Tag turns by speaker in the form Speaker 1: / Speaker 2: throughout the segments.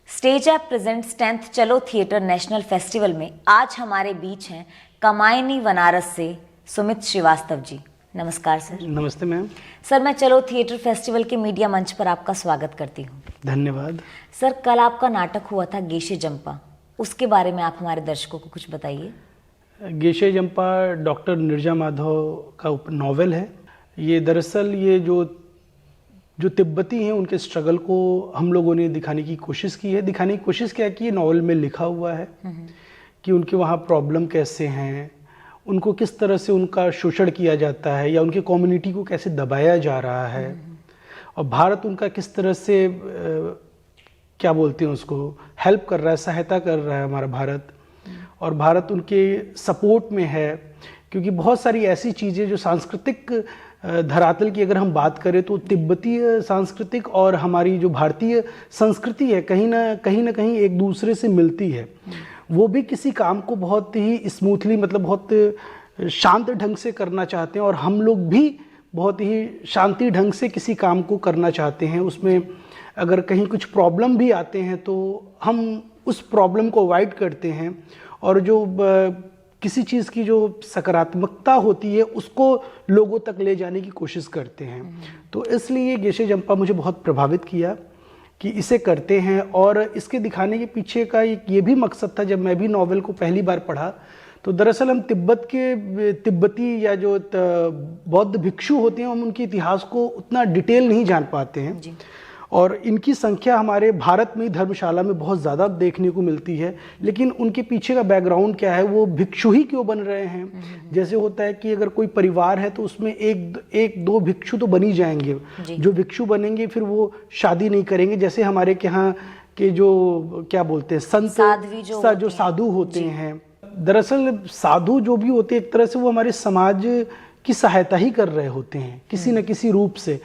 Speaker 1: Stage app presents 10th चलो theatre national festival में आज हमारे बीच हैं कमायनी बनारस से सुमित श्रीवास्तव जी। नमस्कार सर।
Speaker 2: नमस्ते मैम।
Speaker 1: सर, मैं चलो थिएटर फेस्टिवल के मीडिया मंच पर आपका स्वागत करती हूँ।
Speaker 2: धन्यवाद।
Speaker 1: सर, कल आपका नाटक हुआ था गेशे जंपा, उसके बारे में आप हमारे दर्शकों को कुछ बताइए।
Speaker 2: गेशे जंपा डॉक्टर नीरजा माधव का नॉवेल है। ये दरअसल ये जो तिब्बती हैं उनके स्ट्रगल को हम लोगों ने दिखाने की कोशिश की है। दिखाने की कोशिश क्या की, ये नॉवेल में लिखा हुआ है कि उनके वहाँ प्रॉब्लम कैसे हैं, उनको किस तरह से उनका शोषण किया जाता है या उनके कम्युनिटी को कैसे दबाया जा रहा है, और भारत उनका किस तरह से क्या बोलते हैं उसको हेल्प कर रहा है, सहायता कर रहा है हमारा भारत, और भारत उनके सपोर्ट में है। क्योंकि बहुत सारी ऐसी चीज़ें जो सांस्कृतिक धरातल की अगर हम बात करें तो तिब्बतीय सांस्कृतिक और हमारी जो भारतीय संस्कृति है कहीं ना कहीं एक दूसरे से मिलती है। वो भी किसी काम को बहुत ही स्मूथली, मतलब बहुत शांत ढंग से करना चाहते हैं, और हम लोग भी बहुत ही शांति ढंग से किसी काम को करना चाहते हैं। उसमें अगर कहीं कुछ प्रॉब्लम भी आते हैं तो हम उस प्रॉब्लम को अवॉइड करते हैं, और जो किसी चीज़ की जो सकारात्मकता होती है उसको लोगों तक ले जाने की कोशिश करते हैं। तो इसलिए गेशे जंपा मुझे बहुत प्रभावित किया कि इसे करते हैं। और इसके दिखाने के पीछे का ये भी मकसद था, जब मैं भी नॉवेल को पहली बार पढ़ा तो दरअसल हम तिब्बती या जो बौद्ध भिक्षु होते हैं हम उनके इतिहास को उतना डिटेल नहीं जान पाते हैं
Speaker 1: जी।
Speaker 2: और इनकी संख्या हमारे भारत में धर्मशाला में बहुत ज़्यादा देखने को मिलती है। लेकिन उनके पीछे का बैकग्राउंड क्या है, वो भिक्षु ही क्यों बन रहे हैं। जैसे होता है कि अगर कोई परिवार है तो उसमें एक दो भिक्षु तो बन ही जाएंगे। जो भिक्षु बनेंगे फिर वो शादी नहीं करेंगे। जैसे हमारे के यहाँ के जो क्या बोलते हैं संत जो साधु होते हैं, दरअसल साधु जो भी होते हैं एक तरह से वो हमारे समाज की सहायता ही कर रहे होते हैं किसी न किसी रूप से।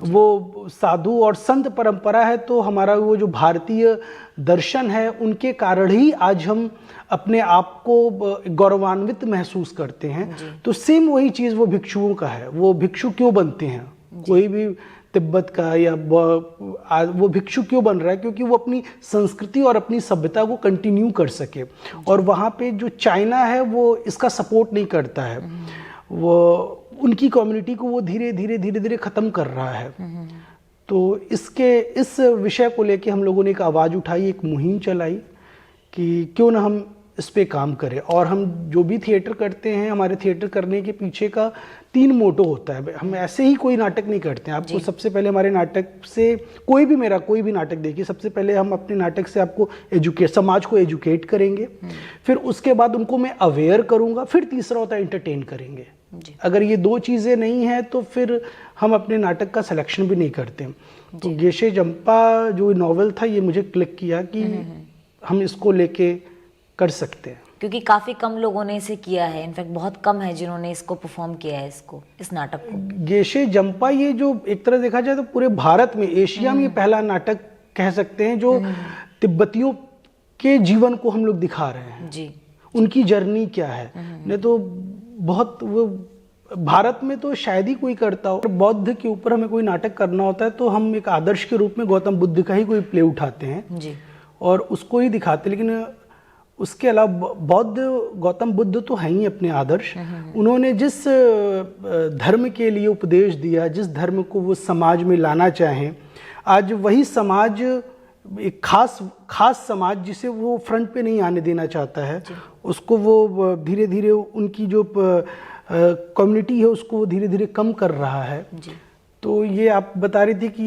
Speaker 2: वो साधु और संत परंपरा है, तो हमारा वो जो भारतीय दर्शन है उनके कारण ही आज हम अपने आप को गौरवान्वित महसूस करते हैं। तो सेम वही चीज़ वो भिक्षुओं का है। वो भिक्षु क्यों बनते हैं, कोई भी तिब्बत का या वो भिक्षु क्यों बन रहा है, क्योंकि वो अपनी संस्कृति और अपनी सभ्यता को कंटिन्यू कर सके। और वहाँ पे जो चाइना है वो इसका सपोर्ट नहीं करता है, वो उनकी कम्युनिटी को वो धीरे धीरे ख़त्म कर रहा है। तो इस विषय को लेके हम लोगों ने एक आवाज़ उठाई, एक मुहिम चलाई कि क्यों ना हम इस पे काम करें। और हम जो भी थिएटर करते हैं, हमारे थिएटर करने के पीछे का 3 मोटो होता है। हम ऐसे ही कोई नाटक नहीं करते हैं। आपको सबसे पहले हमारे नाटक से कोई भी नाटक देखिए, सबसे पहले हम अपने नाटक से आपको समाज को एजुकेट करेंगे, फिर उसके बाद उनको मैं अवेयर करूँगा, फिर तीसरा होता है एंटरटेन करेंगे। अगर ये 2 चीज़ें नहीं हैं तो फिर हम अपने नाटक का सिलेक्शन भी नहीं करते। तो गेशे जंपा जो नॉवेल था ये मुझे क्लिक किया कि हम इसको लेके कर सकते हैं,
Speaker 1: क्योंकि काफी कम लोगों ने इसे किया है। इनफैक्ट बहुत कम है जिन्होंने इसको परफॉर्म किया है, इस नाटक को।
Speaker 2: गेशे जंपा ये जो एक तरह देखा जाए तो पूरे भारत में, एशिया में ये पहला नाटक कह सकते हैं जो तिब्बतियों के जीवन को हम लोग दिखा रहे हैं जी। उनकी जर्नी क्या है। नहीं तो बहुत वो भारत में तो शायद ही कोई करता हो। बौद्ध के ऊपर हमें कोई नाटक करना होता है तो हम एक आदर्श के रूप में गौतम बुद्ध का ही कोई प्ले उठाते हैं जी, और उसको ही दिखाते। लेकिन उसके अलावा गौतम बुद्ध तो हैं ही अपने आदर्श। उन्होंने जिस धर्म के लिए उपदेश दिया, जिस धर्म को वो समाज में लाना चाहें, आज वही समाज एक खास समाज जिसे वो फ्रंट पे नहीं आने देना चाहता है, उसको वो धीरे धीरे उनकी जो कम्युनिटी है उसको वो धीरे धीरे कम कर रहा है जी। तो ये आप बता रही थी कि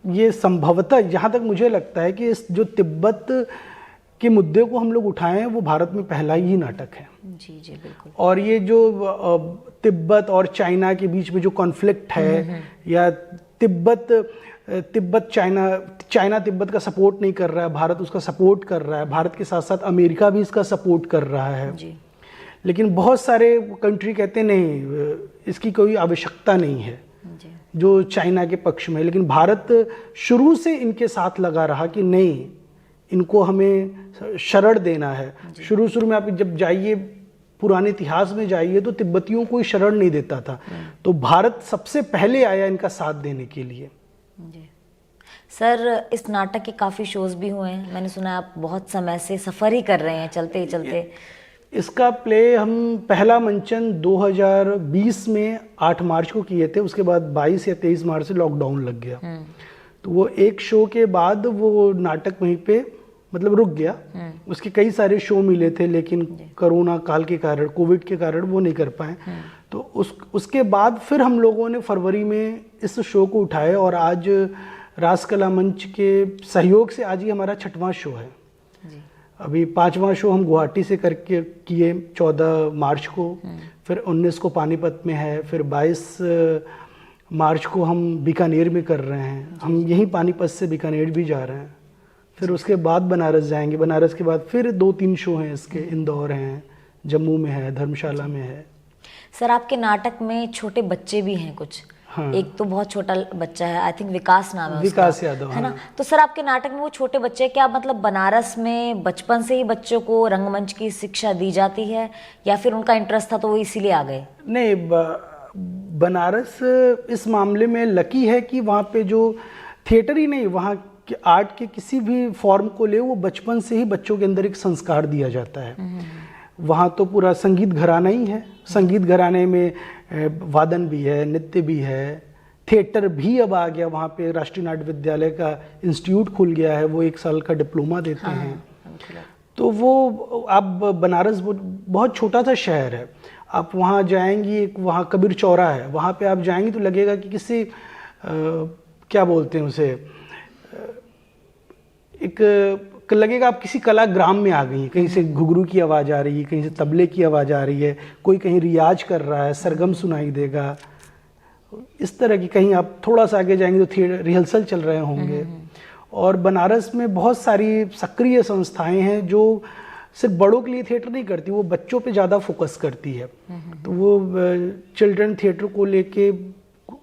Speaker 2: ये संभवतः जहाँ तक मुझे लगता है कि इस जो तिब्बत के मुद्दे को हम लोग उठाएं वो भारत में पहला ही नाटक है
Speaker 1: जी जी बिल्कुल।
Speaker 2: और ये जो तिब्बत और चाइना के बीच में जो कॉन्फ्लिक्ट है, या तिब्बत चाइना तिब्बत का सपोर्ट नहीं कर रहा है, भारत उसका सपोर्ट कर रहा है। भारत के साथ साथ अमेरिका भी इसका सपोर्ट कर रहा है जी। लेकिन बहुत सारे कंट्री कहते नहीं, इसकी कोई आवश्यकता नहीं है जी, जो चाइना के पक्ष में। लेकिन भारत शुरू से इनके साथ लगा रहा कि नहीं, इनको हमें शरण देना है। शुरू में आप जब जाइए, पुराने इतिहास में जाइए तो तिब्बतियों को शरण नहीं देता था, तो भारत सबसे पहले आया इनका साथ देने के लिए
Speaker 1: जी। सर इस नाटक के काफ़ी शोज भी हुए हैं, मैंने सुना है आप बहुत समय से सफ़र ही कर रहे हैं चलते ही चलते।
Speaker 2: इसका प्ले हम पहला मंचन 2020 में 8 मार्च को किए थे, उसके बाद 22 या 23 मार्च से लॉकडाउन लग गया। तो वो एक शो के बाद वो नाटक वहीं पे मतलब रुक गया। उसके कई सारे शो मिले थे, लेकिन कोरोना काल के कारण, कोविड के कारण वो नहीं कर पाए। तो उसके बाद फिर हम लोगों ने फरवरी में इस शो को उठाए और आज रासकला मंच के सहयोग से आज ही हमारा 6वां शो है। अभी 5वां शो हम गुवाहाटी से करके किए 14 मार्च को, फिर 19 को पानीपत में है, फिर 22 मार्च को हम बीकानेर में कर रहे हैं। हम यहीं पानीपत से बीकानेर भी जा रहे हैं, फिर उसके बाद बनारस जाएंगे। बनारस के बाद फिर 2-3 शो हैं इसके, इंदौर हैं, जम्मू में है, धर्मशाला में है।
Speaker 1: सर आपके नाटक में छोटे बच्चे भी हैं कुछ।
Speaker 2: हाँ।
Speaker 1: एक तो बहुत छोटा बच्चा है, आई थिंक विकास नाम है
Speaker 2: विकास
Speaker 1: उसका,
Speaker 2: यादव,
Speaker 1: है ना।
Speaker 2: हाँ।
Speaker 1: तो सर आपके नाटक में वो छोटे बच्चे, क्या मतलब बनारस में बचपन से ही बच्चों को रंगमंच की शिक्षा दी जाती है या फिर उनका इंटरेस्ट था तो वो इसीलिए आ गए?
Speaker 2: नहीं, बनारस इस मामले में लकी है कि वहाँ पे जो थिएटर ही नहीं, वहाँ के आर्ट के किसी भी फॉर्म को ले, वो बचपन से ही बच्चों के अंदर एक संस्कार दिया जाता है। वहाँ तो पूरा संगीत घराना ही है। संगीत घराने में वादन भी है, नृत्य भी है, थिएटर भी अब आ गया। वहाँ पे राष्ट्रीय नाट्य विद्यालय का इंस्टीट्यूट खुल गया है, वो 1 साल का डिप्लोमा देते हैं। तो वो अब बनारस बहुत छोटा सा शहर है। आप वहाँ जाएंगी, वहाँ कबीर चौरा है, वहाँ पे आप जाएंगी तो लगेगा कि किसी क्या बोलते हैं उसे, एक लगेगा आप किसी कला ग्राम में आ गई हैं। कहीं से घुघरू की आवाज़ आ रही है, कहीं से तबले की आवाज़ आ रही है, कोई कहीं रियाज कर रहा है, सरगम सुनाई देगा। इस तरह की, कहीं आप थोड़ा सा आगे जाएंगे तो थिएटर रिहर्सल चल रहे होंगे। और बनारस में बहुत सारी सक्रिय संस्थाएं हैं जो सिर्फ बड़ों के लिए थिएटर नहीं करती, वो बच्चों पे ज़्यादा फोकस करती है। तो वो चिल्ड्रन थिएटर को लेके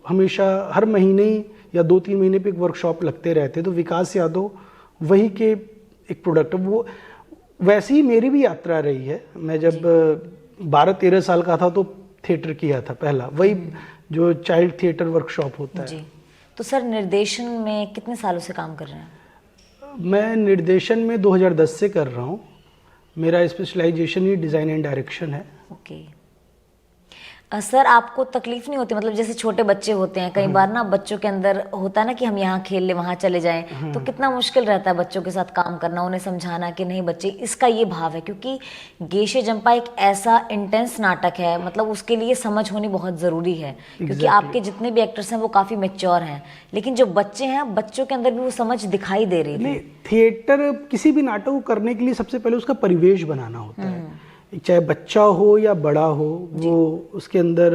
Speaker 2: हमेशा हर महीने या 2-3 महीने पे एक वर्कशॉप लगते रहते। तो विकास यादव वही के एक प्रोडक्ट, वो वैसे ही मेरी भी यात्रा रही है। मैं जब 12-13 साल का था तो थिएटर किया था पहला, वही जो चाइल्ड थिएटर वर्कशॉप होता है।
Speaker 1: जी। तो सर निर्देशन में कितने सालों से काम कर रहे हैं?
Speaker 2: मैं निर्देशन में 2010 से कर रहा हूँ। मेरा स्पेशलाइजेशन ही डिज़ाइन एंड डायरेक्शन है।
Speaker 1: ओके। सर आपको तकलीफ नहीं होती, मतलब जैसे छोटे बच्चे होते हैं कई बार ना, बच्चों के अंदर होता है ना कि हम यहाँ खेल ले, वहाँ चले जाएं, तो कितना मुश्किल रहता है बच्चों के साथ काम करना, उन्हें समझाना कि नहीं बच्चे, इसका ये भाव है क्योंकि गेशे जंपा एक ऐसा इंटेंस नाटक है, मतलब उसके लिए समझ होनी बहुत ज़रूरी है। क्योंकि आपके जितने भी एक्टर्स हैं वो काफ़ी मैच्योर हैं, लेकिन जो बच्चे हैं, बच्चों के अंदर भी वो समझ दिखाई दे रही थी।
Speaker 2: थिएटर किसी भी नाटक को करने के लिए सबसे पहले उसका परिवेश बनाना होता है। चाहे बच्चा हो या बड़ा हो, वो उसके अंदर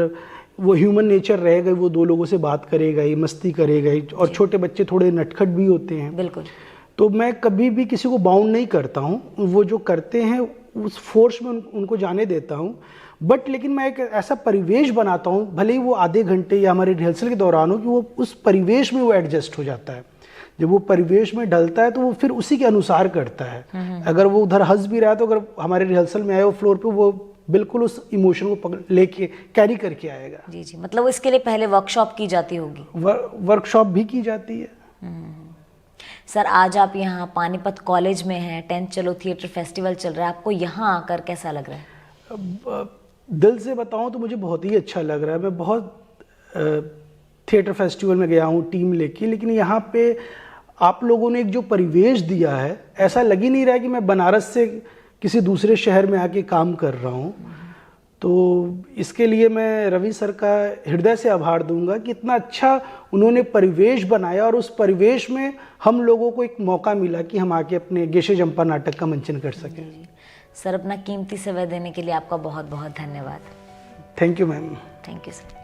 Speaker 2: वो ह्यूमन नेचर रहेगा, वो 2 लोगों से बात करेगा ही, मस्ती करेगा ही। और छोटे बच्चे थोड़े नटखट भी होते हैं।
Speaker 1: बिल्कुल।
Speaker 2: तो मैं कभी भी किसी को बाउंड नहीं करता हूँ, वो जो करते हैं उस फोर्स में उनको जाने देता हूँ। बट लेकिन मैं एक ऐसा परिवेश बनाता हूँ, भले ही वो आधे घंटे या हमारे रिहर्सल के दौरान हो, कि वो उस परिवेश में वो एडजस्ट हो जाता है। जब वो परिवेश में ढलता है तो वो फिर उसी के अनुसार करता है। अगर वो उधर हंस भी रहा है तो अगर हमारे रिहर्सल में आए वो फ्लोर पे, वो बिल्कुल उस इमोशन को लेके कैरी करके आएगा।
Speaker 1: जी जी, मतलब इसके लिए पहले वर्कशॉप की जाती होगी?
Speaker 2: वर्कशॉप भी की जाती है।
Speaker 1: सर आज आप यहाँ पानीपत कॉलेज में हैं, 10th चलो थिएटर फेस्टिवल चल रहा है, आपको यहाँ आकर कैसा लग रहा है?
Speaker 2: दिल से बताऊं तो मुझे बहुत ही अच्छा लग रहा है। मैं बहुत थिएटर फेस्टिवल में गया हूँ टीम लेके, लेकिन यहाँ पे आप लोगों ने एक जो परिवेश दिया है, ऐसा लग ही नहीं रहा है कि मैं बनारस से किसी दूसरे शहर में आके काम कर रहा हूँ। तो इसके लिए मैं रवि सर का हृदय से आभार दूंगा कि इतना अच्छा उन्होंने परिवेश बनाया और उस परिवेश में हम लोगों को एक मौका मिला कि हम आके अपने गेशे जंपा नाटक का मंचन कर सकें।
Speaker 1: सर अपना कीमती समय देने के लिए आपका बहुत बहुत धन्यवाद।
Speaker 2: Thank you ma'am.
Speaker 1: Thank you sir.